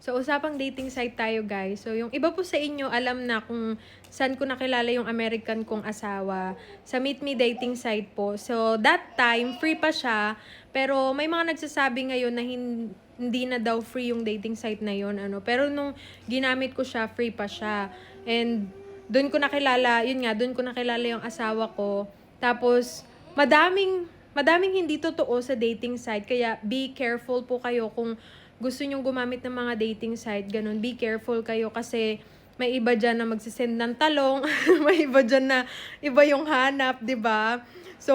So, usapang dating site tayo, guys. So, yung iba po sa inyo, alam na kung saan ko nakilala yung American kong asawa. Sa Meet Me dating site po. So, that time, free pa siya. Pero, may mga nagsasabi ngayon na hindi na daw free yung dating site na yun. Pero, nung ginamit ko siya, free pa siya. And, doon ko nakilala, yun nga, doon ko nakilala yung asawa ko. Tapos, madaming hindi totoo sa dating site. Kaya, be careful po kayo kung gusto nyong gumamit ng mga dating site, ganun, be careful kayo kasi may iba dyan na magsisend ng talong, may iba dyan na iba yung hanap, 'di ba? So,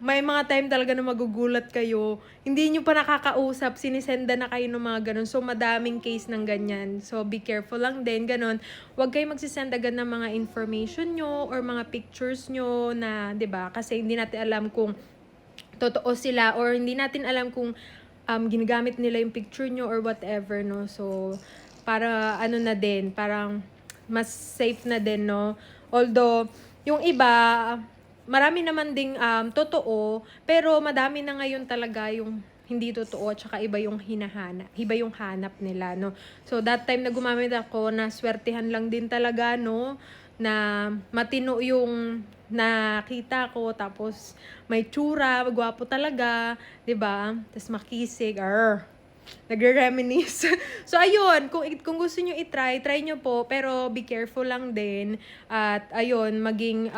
may mga time talaga na magugulat kayo. Hindi nyo pa nakakausap, sinisenda na kayo ng mga ganun. So, madaming case ng ganyan. So, be careful lang din, ganun. Huwag kayo magsisend agad ng mga information nyo or mga pictures nyo na, 'di ba? Kasi hindi natin alam kung totoo sila or hindi natin alam kung ginagamit nila yung picture nyo or whatever, no? So, para ano na din, parang mas safe na din, no? Although, yung iba, marami naman ding totoo, pero madami na ngayon talaga yung hindi totoo at saka iba yung hanap nila, no? So, that time na gumamit ako, naswertihan lang din talaga, no? Na matino yung nakita ko, tapos may tsura, gwapo talaga, 'di ba? Tapos makisig, nagre-reminisce. So ayun, kung gusto niyo try niyo po, pero be careful lang din at ayun, maging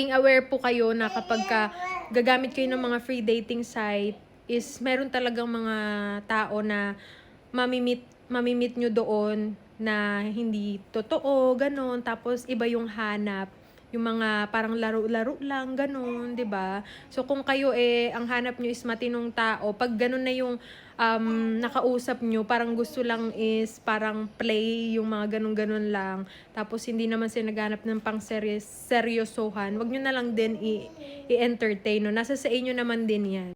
aware po kayo na kapag gagamit kayo ng mga free dating site is meron talagang mga tao na mamimit nyo doon na hindi totoo, ganun. Tapos iba yung hanap, yung mga parang laro-laro lang, ganun, 'di ba? So kung kayo ang hanap nyo is matinong tao, pag ganun na yung nakausap nyo, parang gusto lang is parang play, yung mga ganun-ganun lang. Tapos hindi naman sila naghanap ng pang seryosohan, wag nyo na lang din i-entertain, no? Nasa sa inyo naman din yan.